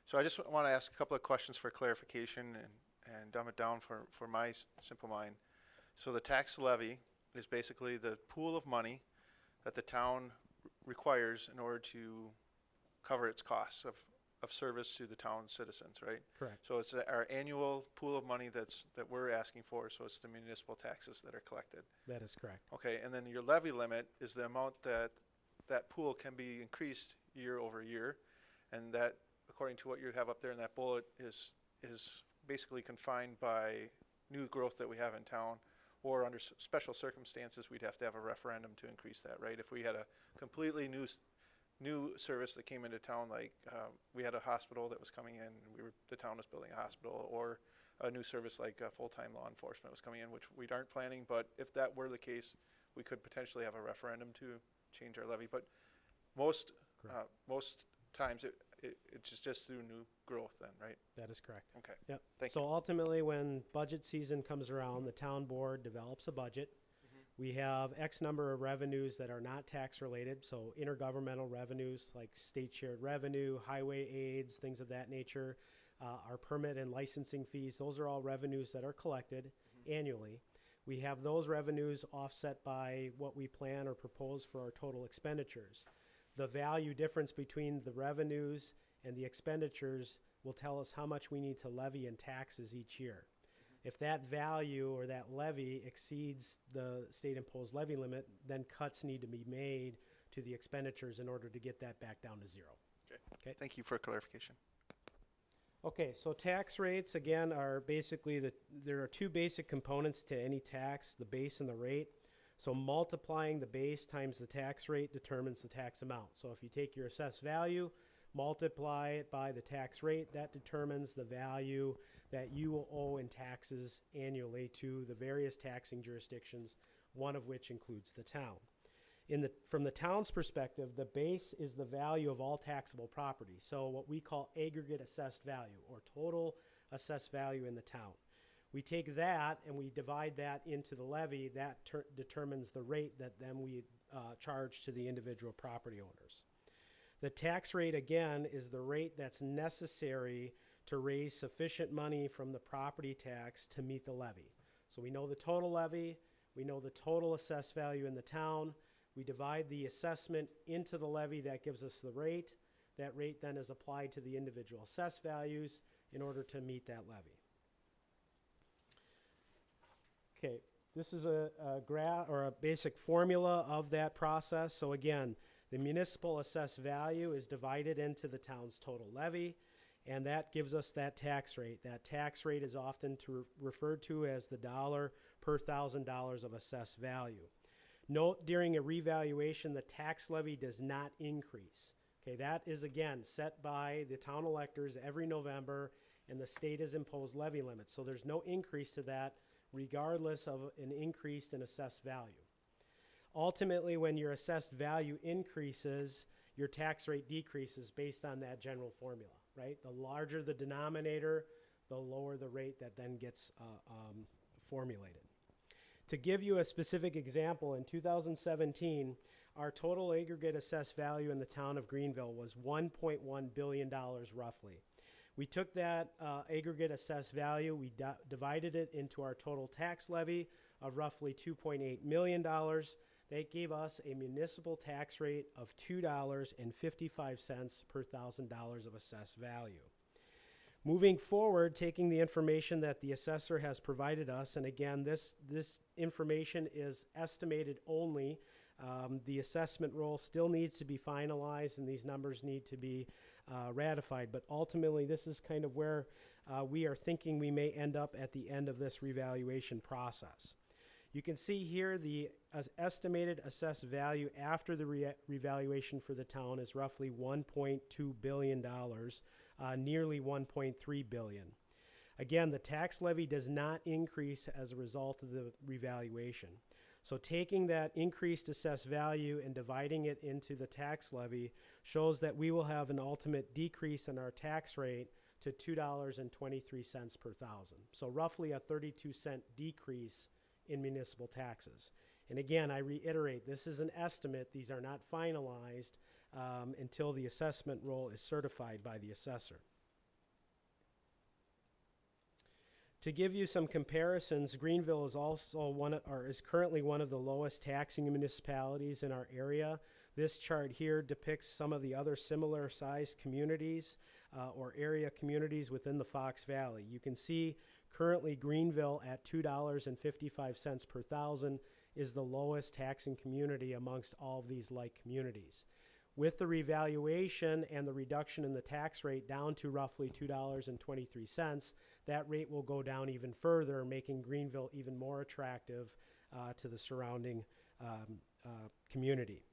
So I just want to ask a couple of questions for clarification and dumb it down for my simple mind. So the tax levy is basically the pool of money that the town requires in order to cover its costs of service to the town citizens, right? Correct. So it's our annual pool of money that we're asking for, so it's the municipal taxes that are collected. That is correct. Okay, and then your levy limit is the amount that pool can be increased year over year, and that, according to what you have up there in that bullet, is basically confined by new growth that we have in town, or under special circumstances, we'd have to have a referendum to increase that, right? If we had a completely new service that came into town, like we had a hospital that was coming in, and the town was building a hospital, or a new service like full-time law enforcement was coming in, which we aren't planning, but if that were the case, we could potentially have a referendum to change our levy. But most times it's just through new growth then, right? That is correct. Okay. Yep. Thank So ultimately, when budget season comes around, the town board develops a budget. We have X number of revenues that are not tax related, so intergovernmental revenues like state shared revenue, highway aids, things of that nature, our permit and licensing fees, those are all revenues that are collected annually. We have those revenues offset by what we plan or propose for our total expenditures. The value difference between the revenues and the expenditures will tell us how much we need to levy in taxes each year. If that value or that levy exceeds the state-imposed levy limit, then cuts need to be made to the expenditures in order to get that back down to zero. Okay. Thank you for clarification. Okay, so tax rates, again, are basically there are two basic components to any tax, the base and the rate. So multiplying the base times the tax rate determines the tax amount. So if you take your assessed value, multiply it by the tax rate, that determines the value that you will owe in taxes annually to the various taxing jurisdictions, one of which includes the town. From the town's perspective, the base is the value of all taxable property. So what we call aggregate assessed value or total assessed value in the town. We take that and we divide that into the levy. That determines the rate that then we charge to the individual property owners. The tax rate, again, is the rate that's necessary to raise sufficient money from the property tax to meet the levy. So we know the total levy, we know the total assessed value in the town. We divide the assessment into the levy, that gives us the rate. That rate then is applied to the individual assessed values in order to meet that levy. Okay, this is a graph or a basic formula of that process. So again, the municipal assessed value is divided into the town's total levy, and that gives us that tax rate. That tax rate is often referred to as the dollar per $1,000 of assessed value. Note during a revaluation, the tax levy does not increase. Okay, that is again set by the town electors every November, and the state has imposed levy limits. So there's no increase to that regardless of an increase in assessed value. Ultimately, when your assessed value increases, your tax rate decreases based on that general formula, right? The larger the denominator, the lower the rate that then gets formulated. To give you a specific example, in 2017, our total aggregate assessed value in the town of Greenville was $1.1 billion roughly. We took that aggregate assessed value, we divided it into our total tax levy of roughly $2.8 million. That gave us a municipal tax rate of $2.55 per $1,000 of assessed value. Moving forward, taking the information that the assessor has provided us, and again, this information is estimated only. The assessment roll still needs to be finalized, and these numbers need to be ratified. But ultimately, this is kind of where we are thinking we may end up at the end of this revaluation process. You can see here the estimated assessed value after the revaluation for the town is roughly $1.2 billion, nearly $1.3 billion. Again, the tax levy does not increase as a result of the revaluation. So taking that increased assessed value and dividing it into the tax levy shows that we will have an ultimate decrease in our tax rate to $2.23 per thousand. So roughly a 32-cent decrease in municipal taxes. And again, I reiterate, this is an estimate. These are not finalized until the assessment roll is certified by the assessor. To give you some comparisons, Greenville is also is currently one of the lowest taxing municipalities in our area. This chart here depicts some of the other similar sized communities or area communities within the Fox Valley. You can see currently Greenville at $2.55 per thousand is the lowest taxing community amongst all of these like communities. With the revaluation and the reduction in the tax rate down to roughly $2.23, that rate will go down even further, making Greenville even more attractive to the surrounding community.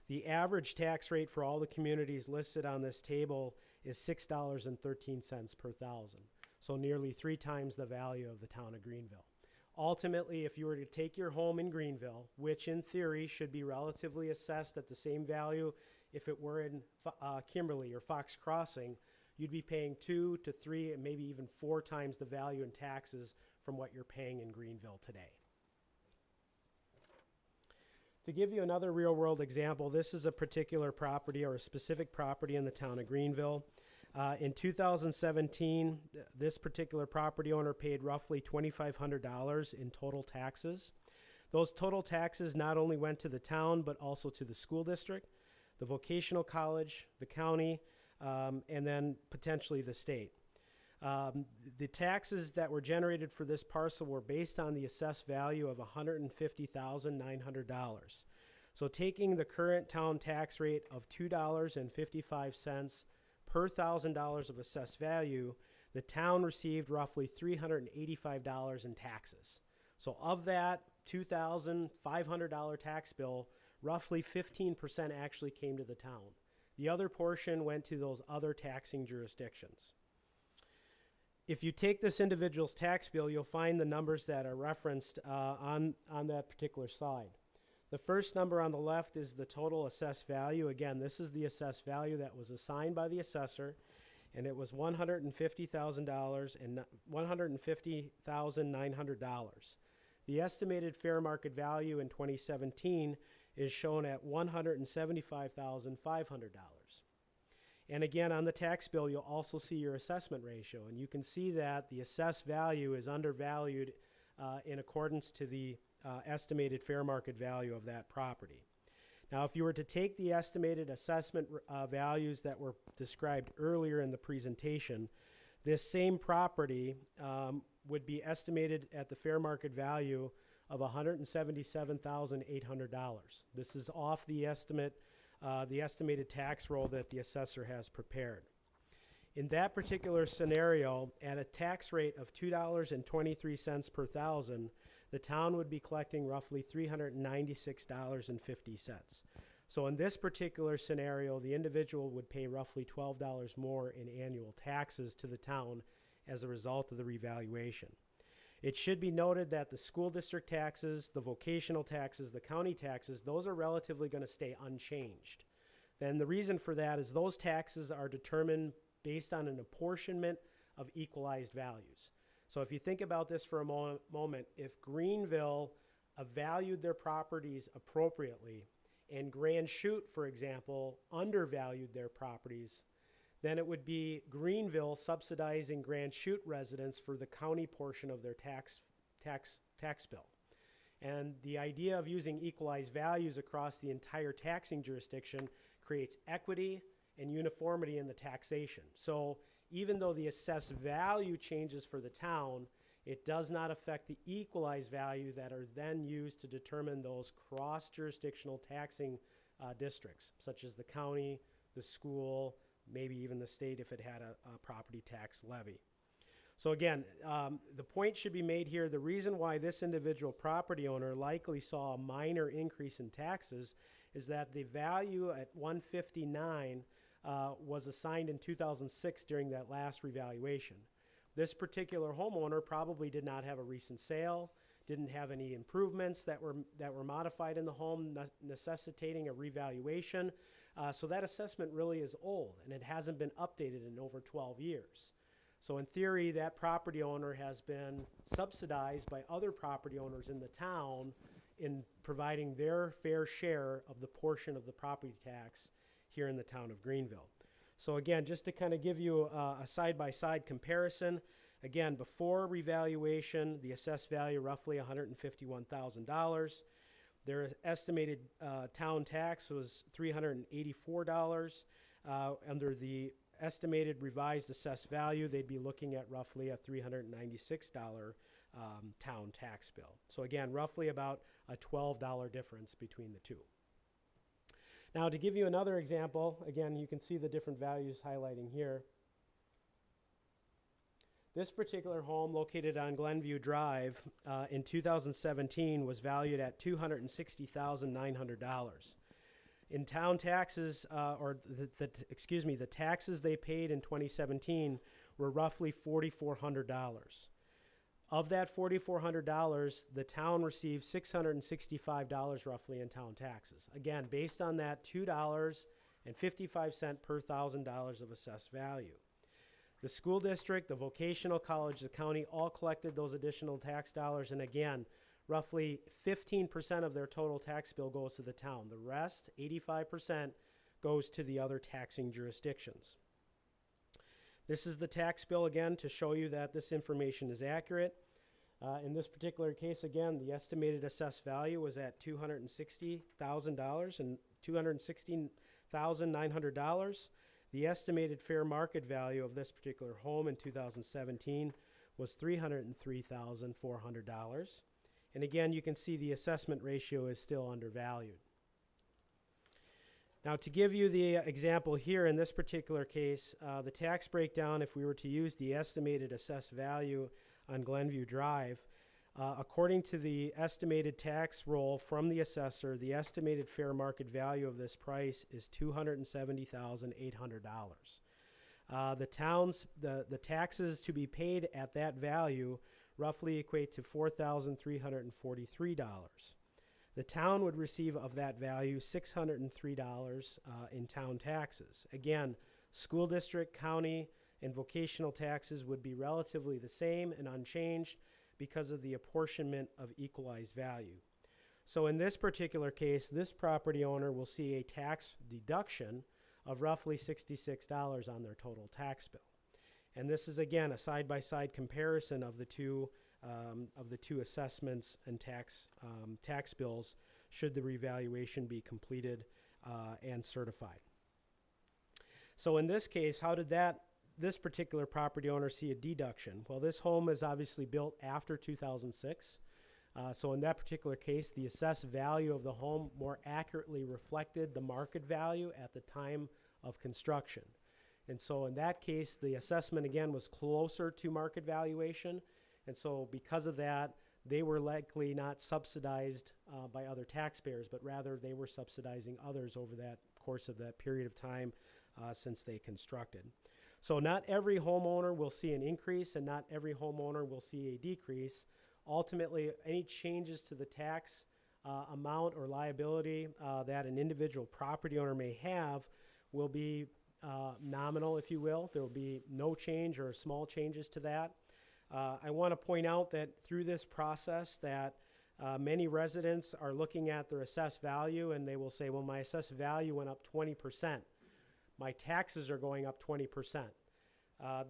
The average tax rate for all the communities listed on this table is $6.13 per thousand, so nearly 3 times the value of the town of Greenville. Ultimately, if you were to take your home in Greenville, which in theory should be relatively assessed at the same value if it were in Kimberly or Fox Crossing, you'd be paying 2 to 3 and maybe even 4 times the value in taxes from what you're paying in Greenville today. To give you another real-world example, this is a particular property or a specific property in the town of Greenville. In 2017, this particular property owner paid roughly $2,500 in total taxes. Those total taxes not only went to the town, but also to the school district, the vocational college, the county, and then potentially the state. The taxes that were generated for this parcel were based on the assessed value of $150,900. So taking the current town tax rate of $2.55 per $1,000 of assessed value, the town received roughly $385 in taxes. So of that $2,500 tax bill, roughly 15% actually came to the town. The other portion went to those other taxing jurisdictions. If you take this individual's tax bill, you'll find the numbers that are referenced on that particular slide. The first number on the left is the total assessed value. Again, this is the assessed value that was assigned by the assessor, and it was $150,000 and $150,900. The estimated fair market value in 2017 is shown at $175,500. And again, on the tax bill, you'll also see your assessment ratio, and you can see that the assessed value is undervalued in accordance to the estimated fair market value of that property. Now, if you were to take the estimated assessment values that were described earlier in the presentation, this same property would be estimated at the fair market value of $177,800. This is off the estimated tax roll that the assessor has prepared. In that particular scenario, at a tax rate of $2.23 per thousand, the town would be collecting roughly $396.50. So in this particular scenario, the individual would pay roughly $12 more in annual taxes to the town as a result of the revaluation. It should be noted that the school district taxes, the vocational taxes, the county taxes, those are relatively going to stay unchanged. Then the reason for that is those taxes are determined based on an apportionment of equalized values. So if you think about this for a moment, if Greenville valued their properties appropriately and Grand Chute, for example, undervalued their properties, then it would be Greenville subsidizing Grand Chute residents for the county portion of their tax bill. And the idea of using equalized values across the entire taxing jurisdiction creates equity and uniformity in the taxation. So even though the assessed value changes for the town, it does not affect the equalized value that are then used to determine those cross-jurisdictional taxing districts, such as the county, the school, maybe even the state if it had a property tax levy. So again, the point should be made here, the reason why this individual property owner likely saw a minor increase in taxes is that the value at 159 was assigned in 2006 during that last revaluation. This particular homeowner probably did not have a recent sale, didn't have any improvements that were modified in the home necessitating a revaluation. So that assessment really is old and it hasn't been updated in over 12 years. So in theory, that property owner has been subsidized by other property owners in the town in providing their fair share of the portion of the property tax here in the town of Greenville. So again, just to kind of give you a side-by-side comparison, again, before revaluation, the assessed value roughly $151,000. Their estimated town tax was $384. Under the estimated revised assessed value, they'd be looking at roughly a $396 town tax bill. So again, roughly about a $12 difference between the two. Now, to give you another example, again, you can see the different values highlighting here. This particular home located on Glenview Drive in 2017 was valued at $260,900. In town taxes, the taxes they paid in 2017 were roughly $4,400. Of that $4,400, the town received $665 roughly in town taxes. Again, based on that $2.55 per $1,000 of assessed value. The school district, the vocational college, the county all collected those additional tax dollars, and again, roughly 15% of their total tax bill goes to the town. The rest, 85%, goes to the other taxing jurisdictions. This is the tax bill again to show you that this information is accurate. In this particular case, again, the estimated assessed value was at $260,000 and $216,900. The estimated fair market value of this particular home in 2017 was $303,400. And again, you can see the assessment ratio is still undervalued. Now, to give you the example here in this particular case, the tax breakdown, if we were to use the estimated assessed value on Glenview Drive, according to the estimated tax roll from the assessor, the estimated fair market value of this price is $270,800. The taxes to be paid at that value roughly equate to $4,343. The town would receive of that value $603 in town taxes. Again, school district, county, and vocational taxes would be relatively the same and unchanged because of the apportionment of equalized value. So in this particular case, this property owner will see a tax deduction of roughly $66 on their total tax bill. And this is, again, a side-by-side comparison of the two assessments and tax bills should the revaluation be completed and certified. So in this case, how did this particular property owner see a deduction? Well, this home is obviously built after 2006. So in that particular case, the assessed value of the home more accurately reflected the market value at the time of construction. And so in that case, the assessment again was closer to market valuation. And so because of that, they were likely not subsidized by other taxpayers, but rather they were subsidizing others over that course of that period of time since they constructed. So not every homeowner will see an increase and not every homeowner will see a decrease. Ultimately, any changes to the tax amount or liability that an individual property owner may have will be nominal, if you will. There will be no change or small changes to that. I want to point out that through this process that many residents are looking at their assessed value and they will say, well, my assessed value went up 20%. My taxes are going up 20%.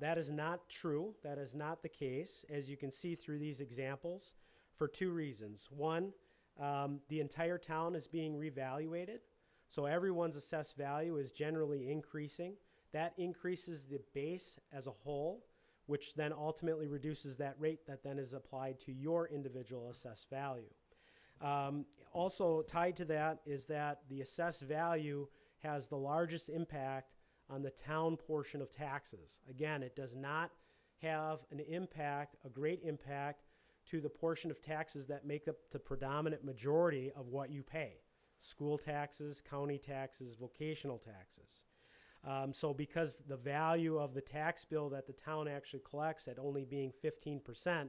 That is not true. That is not the case, as you can see through these examples, for two reasons. One, the entire town is being revaluated, so everyone's assessed value is generally increasing. That increases the base as a whole, which then ultimately reduces that rate that then is applied to your individual assessed value. Also tied to that is that the assessed value has the largest impact on the town portion of taxes. Again, it does not have an impact, a great impact, to the portion of taxes that make up the predominant majority of what you pay. School taxes, county taxes, vocational taxes. So because the value of the tax bill that the town actually collects at only being 15%,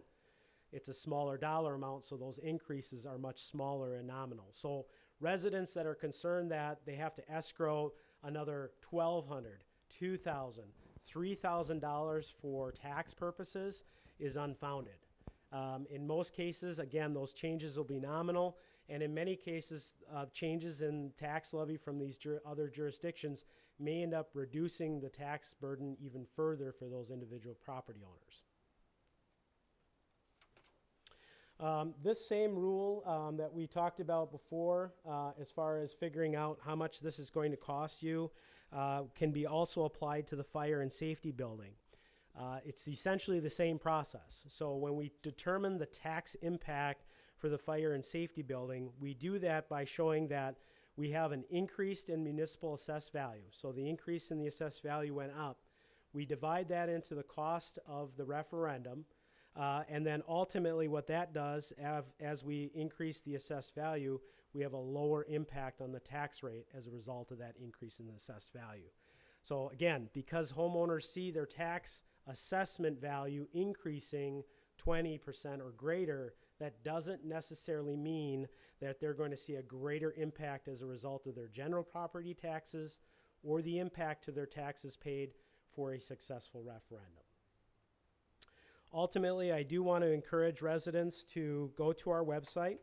it's a smaller dollar amount, so those increases are much smaller and nominal. So residents that are concerned that they have to escrow another $1,200, $2,000, $3,000 for tax purposes is unfounded. In most cases, again, those changes will be nominal, and in many cases, changes in tax levy from these other jurisdictions may end up reducing the tax burden even further for those individual property owners. This same rule that we talked about before, as far as figuring out how much this is going to cost you, can be also applied to the fire and safety building. It's essentially the same process. So when we determine the tax impact for the fire and safety building, we do that by showing that we have an increase in municipal assessed value. So the increase in the assessed value went up. We divide that into the cost of the referendum, and then ultimately what that does, as we increase the assessed value, we have a lower impact on the tax rate as a result of that increase in the assessed value. So again, because homeowners see their tax assessment value increasing 20% or greater, that doesn't necessarily mean that they're going to see a greater impact as a result of their general property taxes or the impact to their taxes paid for a successful referendum. Ultimately, I do want to encourage residents to go to our website.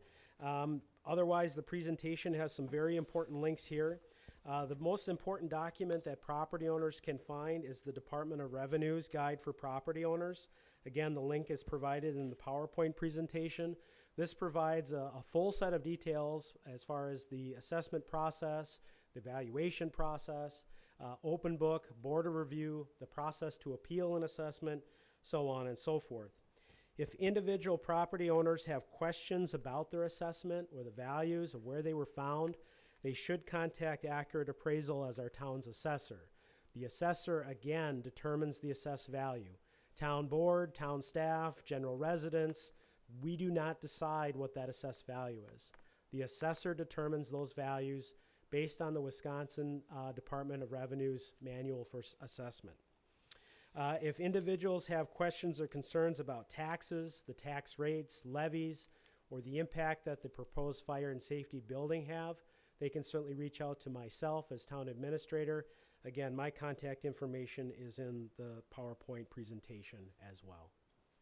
Otherwise, the presentation has some very important links here. The most important document that property owners can find is the Department of Revenue's Guide for Property Owners. Again, the link is provided in the PowerPoint presentation. This provides a full set of details as far as the assessment process, the valuation process, open book, board of review, the process to appeal an assessment, so on and so forth. If individual property owners have questions about their assessment or the values or where they were found, they should contact Accurate Appraisal as our town's assessor. The assessor, again, determines the assessed value. Town board, town staff, general residents, we do not decide what that assessed value is. The assessor determines those values based on the Wisconsin Department of Revenue's manual for assessment. If individuals have questions or concerns about taxes, the tax rates, levies, or the impact that the proposed fire and safety building have, they can certainly reach out to myself as town administrator. Again, my contact information is in the PowerPoint presentation as well.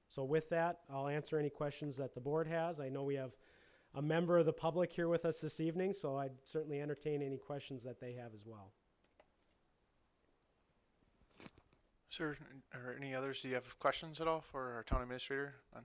So with that, I'll answer any questions that the board has. I know we have a member of the public here with us this evening, so I'd certainly entertain any questions that they have as well. Sir, or any others, do you have questions at all for our town administrator on